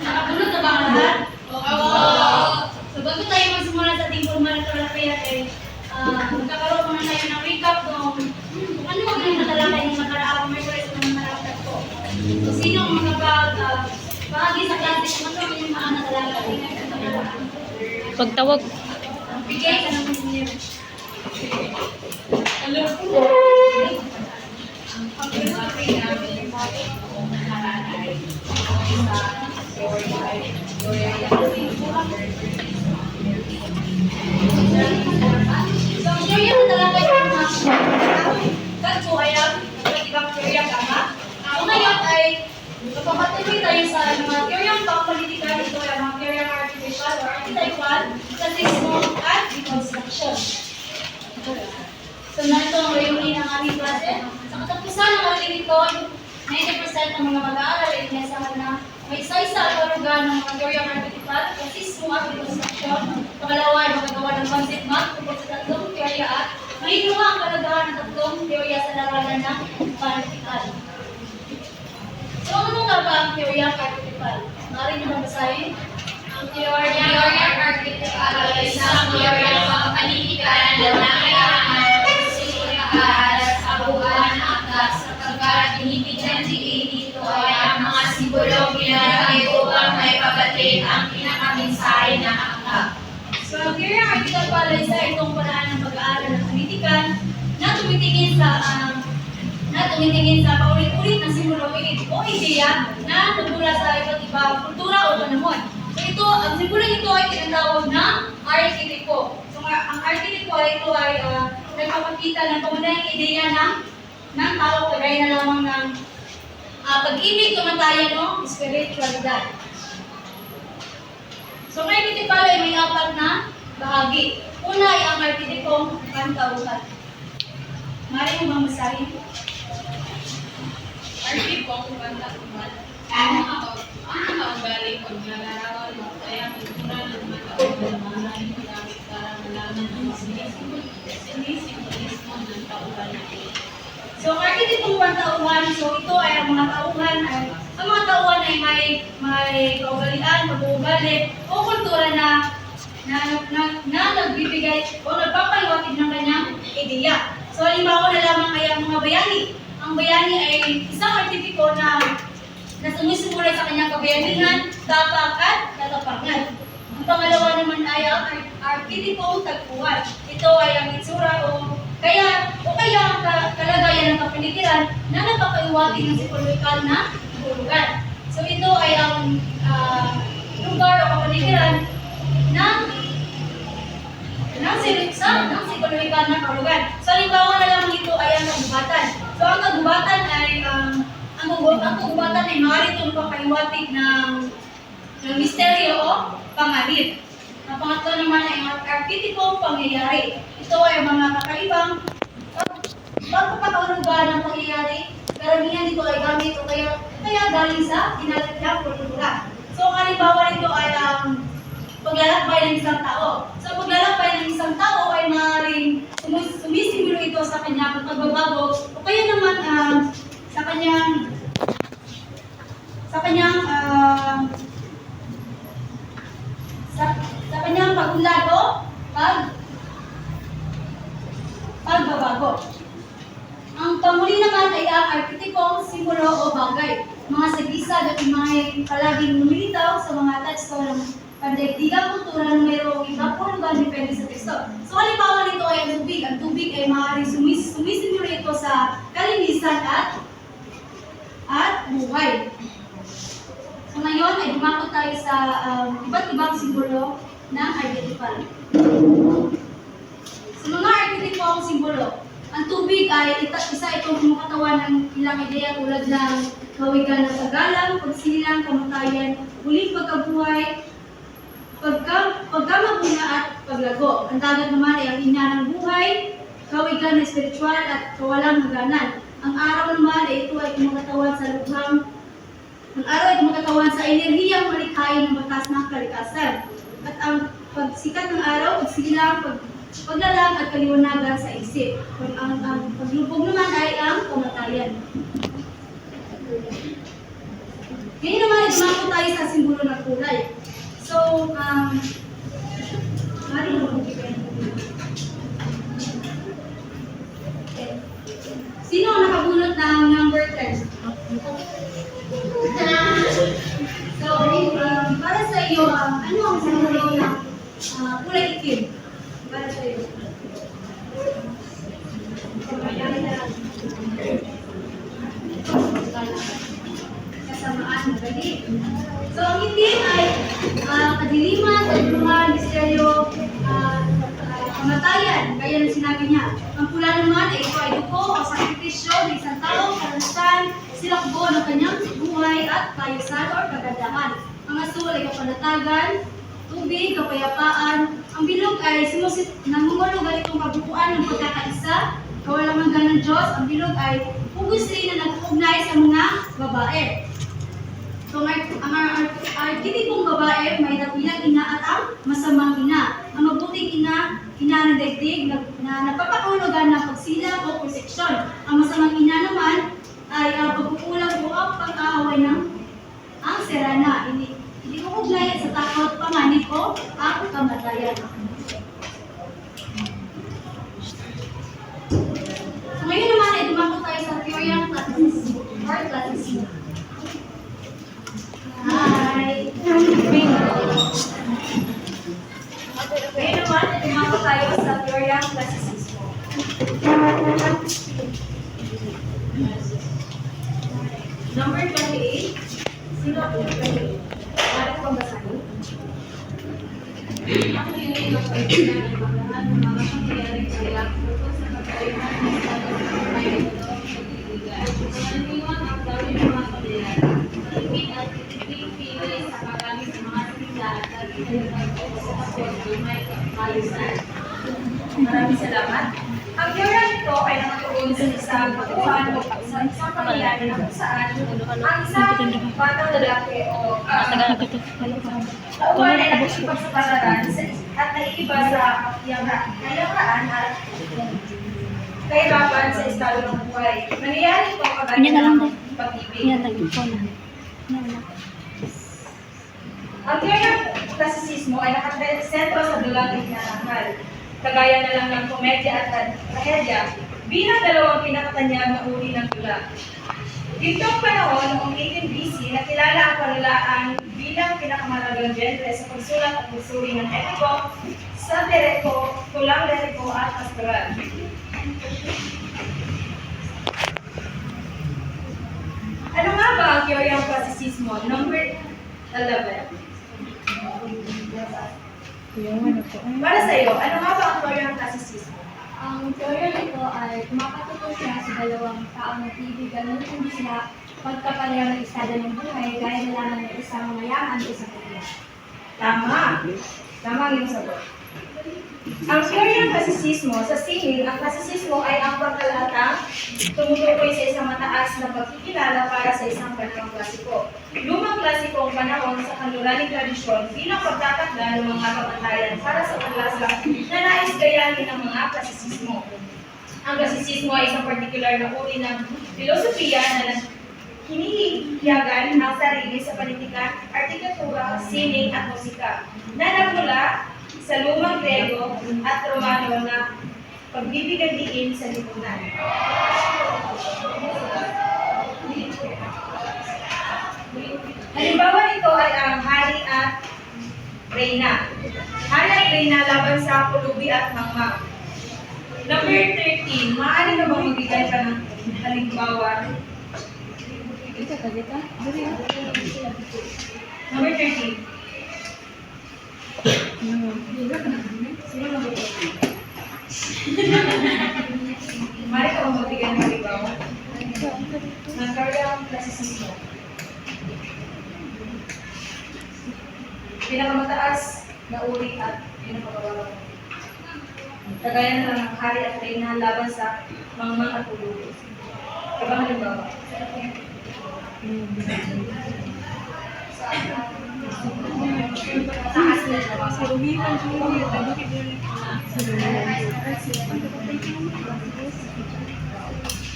Nakapunod na ba ang lahat? Oo. So bago tayo magsimula sa ating formal na talakaya magkakaroon muna tayo ng recap kung ano ang natalakay ng nakaraang Merkules ng nakalakad ko. So sino ang bahagi sa klase kung ano yung mga natalakay? Pagtawag. Bigay ka naman niyo. Hello. Ang pagkakay namin kung nakalakay So, teorya na talaga yung mga kanso ay ang ibang teorya kama. Ngayon ay magpapatuloy tayo sa mga teoryang pang-political. Ito ay mga teoryang artificial or archetypal sa sismo at deconstruction. So, narito ang layunin ng aming klase. Sa katapusan ng aling ito, 90% ng mga mag-aaral ay inasahan na may isa-isa at karugan ng mga teoryang archetypal, rasismo at deconstruction. Pangalawa ay magagawa ng concept map tungkol sa tatlong teorya at mahinuha ang kalagahan ng tatlong teorya sa larangan ng political. So, ano nga ba ang teoryang archetypal? Maaari niyo bang basahin? Ang teoryang archetypal ay isang teorya ng pangkalitikan na nangailangan ng pagsisikap sa buwan ng akdas sapagkat binibigyan dito ay ang mga simbolong ginagay upang may pabatid ang pinakamensahe ng akda. So, ang teoryang archetypal ay isa itong paraan ng pag-aaral ng politikan na tumitingin sa paulit-ulit na simbolo o ideya na nagmula sa iba't ibang kultura o panahon. So ito, ang simbolong ito ay tinatawag na archetypo. So ang archetypo ay ito ay nagpapakita ng pamunahing ideya ng tao kagaya na lamang ng pag-ibig, kamatayan o spiritualidad. So ang archetypo ay may apat na bahagi. Una ay ang archetypong pantauhan. Maaari mo bang basahin? Archipong pantauhan. Ang mga ugali pag nalarawan mo ay ang kultura ng mga tauhan na maraming gamit para malaman ang sinisimbolismo ng tauhan na ito. So, ang archetypong pantauhan, so ito ay ang mga tauhan ay may kaugalian, pag-uugali o kultura na nagbibigay o nagpapaliwanag ng kanyang ideya. So, halimbawa na lamang ay ang mga bayani. Ang bayani ay isang archetypo na sumusimula sa kanyang kabayanihan, tapak at katapangan. Ang pangalawa naman ay ang archetypong tagpuan. Ito ay ang itsura o kaya ang kalagayan ng kapaligiran na napakaiwating ng psikologikal na hulugan. So ito ay ang lugar o kapaligiran ng psikologikal na kahulugan. So halimbawa na lang ito ay ang kagubatan. So ang kagubatan ay maaari itong papaiwatig ng misteryo o pangalip. Ang pangatlo naman ay ang archetypong pangyayari. Ito ay mga kakaibang pagpapatulugan ng pangyayari, karamihan dito ay gamit o kaya galing sa kinalakihan kultura. So, ang halimbawa nito ay ang paglalakbay ng isang tao. So, paglalakbay ng isang tao ay maaaring sumisimbolo ito sa kanyang pagbabago o kaya naman sa kanyang sa kanyang pag-unlad o pagbabago. Ang pamuli naman ay ang arkitekong simbolo o bagay. Mga sagisag at mga palaging lumilitaw sa mga teksto ng pandaigdigang kultura na mayroong ibang hulugan depende sa teksto. So, halimbawa nito ay ang tubig. Ang tubig ay maaaring sumisimbolo ito sa kalinisan at buhay. So, ngayon ay dumako tayo sa iba't ibang simbolo ng archetypal. Sa mga archetypal simbolo, ang tubig ay isa itong kumakatawan ng ilang ideya tulad ng kawigan ng paggalang, pagsilang, kamatayan, muling pagkabuhay, pagkamaguna at paglago. Ang dagat naman ay ang ina ng buhay, kawigan na espiritual at kawalang hangganan. Ang araw naman ay ito ay kumakatawan sa lughang. Ang araw ay kumakatawan sa enerhiyang malikhain ng batas ng kalikasan. At ang pagsikat ng araw, pagsilang, paglalang at kaliwanagan sa isip. Ang paglubog naman ay ang kamatayan. Ngayon naman ay dumako tayo sa simbolo ng kulay. So, sino ang nakabunot ng number 10? So, para sa iyo, ano ang simbolo ng kulay itim? Para sa iyo. Kasamaan, magaling. So, ang itim ay kadiliman, kaduluhan, misteryo, kamatayan. Kaya na sinabi niya. Ang pula naman ay ito ay dugo o sakripisyo ng isang tao, karanasan, silakbo ng kanyang buhay at kayusan o kagandahan. Ang asul ay kapanatagan, tubig, kapayapaan. Ang bilog ay nangungulugan itong kabuuan ng pagkakaisa, kawalang hanggan ng Diyos. Ang bilog ay hugos rin na nag-uugnay sa mga babae. So, ang arkitipong babae may dakilang ina at ang masamang ina. Ang mabuting ina ng daigdig na nagpapahulugan ng pagsilang o proteksyon. Ang masamang ina naman ay pagkukulang o ang pag-aaway ng ang serana. Hindi uugnay sa takot, panganib o ang kamatayan. So, ngayon naman ay dumako tayo sa theory ng classicism or classicism. Hi! Ngayon naman ay dumako tayo sa theory ng classicism. Number 28. Sino ang 28? Bakit kong basahin? Ang theory ng pagkakaan ng mga pangyayari sa ilang sa pagkailan ng may pagkaibigan. Pangaliwan ang gawin ng mga pangyayari. Malipit at pili sa paggamit ng mga sila at sa pagkakot ng may kaayusan. Maraming salamat. Ang teorya nito ay nakatuon sa isang pagkuhan o sa isang pangyayari na kung saan ang isang batang lalaki o tauhan ay nakikipagsapalaran at naiiba sa kayamaan at kahirapan sa estado ng buhay. Nangyayari ito kagaya ng pag-ibig. Ang teorya ng klasisismo ay nakasentro sa dulang itinanghal. Kagaya na lang ng komedya at trahedya bilang dalawang pinakatanyag na uri ng tula. Ditong panahon, noong 18 BC, nakilala ang panulaan bilang pinakamalagang genre sa pagsulat at pagsuri ng epiko, satiriko, tulang liriko at pastoral. Ano nga ba ang teorya ng klasisismo? Number 11. Para sa iyo, ano nga ba ang teorya ng klasisismo? Ang teorya nito ay tumapatuto siya sa dalawang taong nagtibigan ng hindi sila pagkapareho ng estado ng buhay gaya na lamang ng isang mayaman o isang kaya. Tama. Tama ang iyong sagot. Ang teoryang klasisismo, sa sining, ang klasisismo ay ang pagkalahatang tumutukoy sa isang mataas na pagkikilala para sa isang panahong klasiko. Lumang klasikong panahon sa kanluraning tradisyon bilang pagtatakda ng mga kapantayan para sa paglasang na nais gayahin ng mga klasisismo. Ang klasisismo ay isang partikular na uri ng filosofiya na hinihiyagan ang sarili sa panitikan, arkitektura, sining at musika na nagmula sa lumang Grego at Romano na pagbibigyan diin sa lipunan. Halimbawa nito ay ang hari at reyna. Hari at reyna laban sa pulubi at mangmang. Number 13, maaari na bang magbigay ka ng halimbawa? Number 13. Sino magbigay? Maaari ka bang magbigay ng halimbawa? Nagkaroon ang klasisismo. Pinakamataas na uri at pinakamababa. Kagaya na lang ng hari at reyna laban sa mangmang at pulubi. Ibang halimbawa. Taas na naman.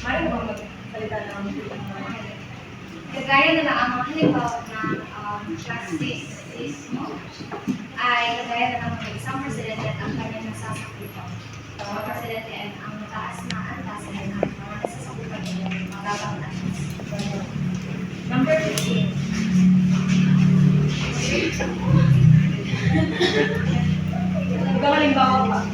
Maaari mo bang magsalita ng Kagaya na lang ang mga halimbawa ng klasisismo ay kagaya na lang ng isang presidente at ang kanyang nasasakupan. Ang mga presidente ay ang mataas na antas ay ang mga nasasakupan ay ang mababang antas. Number 15. Ikaw halimbawa pa.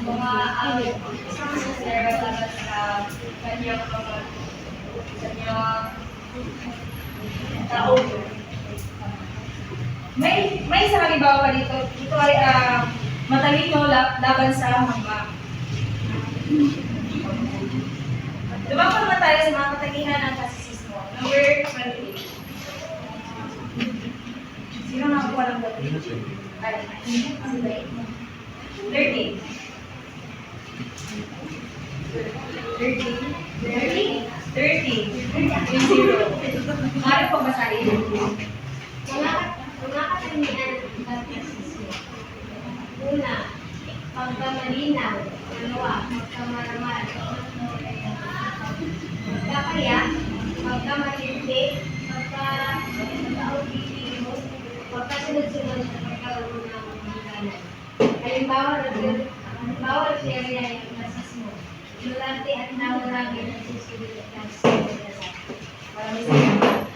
Mga isang presidente laban sa kanyang tao. May isang halimbawa pa dito. Ito ay matalino laban sa mangmang. Lumako naman tayo sa mga katangian ng klasisismo. Number 28. Sino nakakuha ng dati? Ay, si 30. 30. Yung zero. Maaari po basahin. Mga katangian ng klasisismo. Una, pagkamalinaw. Dalawa, pagkamaraman. Pagkakaya, pagkamatindi, pagkakaubigino, pagkasunod-sunod sa pagkaroon ng hangganan. Halimbawa ng teorya ng klasismo. Ignorante at nawaragi ng susunod at klasismo. Maraming salamat.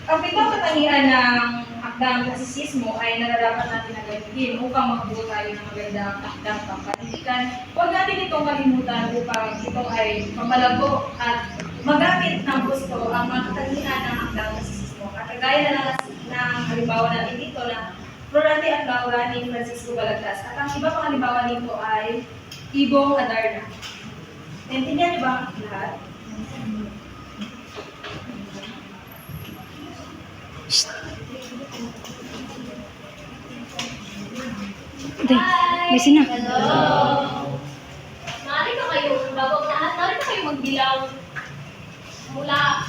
Ang pitong katangian ng akdang klasisismo ay nararapat natin na gamitin upang magbuo tayo ng magandang akdang pampanitikan. Huwag natin itong kalimutan upang ito ay mamalago at magamit ng gusto ang mga katangian ng akdang klasisismo. At kagaya na lang ng halimbawa natin dito na Florante at Laura ni Francisco Balagtas. At ang iba pang halimbawa nito ay Ibong Adarna. Naintindihan niyo ba ang lahat? Day, may sina. Hello! Maaari ka kayo, bago ang lahat, maaari ka kayo magbilang mula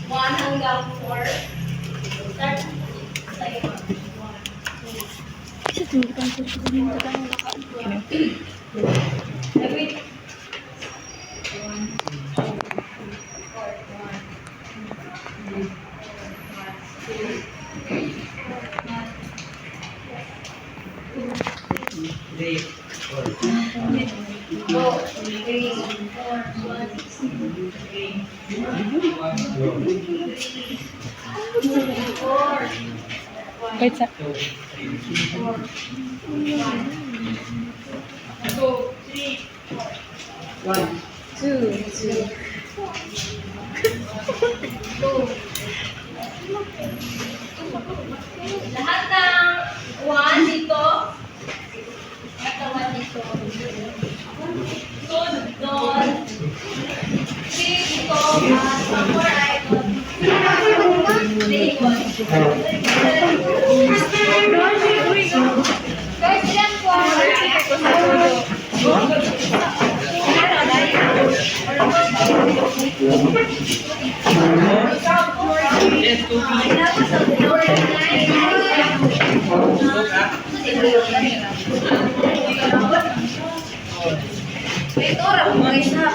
1 hanggang 4. Start tayo. Wait. Wait sa... 2, 3, 4. 2. Lahat ng 1 dito. Lahat ng 1 dito. 2 doon. 3 dito. Some more items. Guys, ilan po? Ito, raw, guys, na.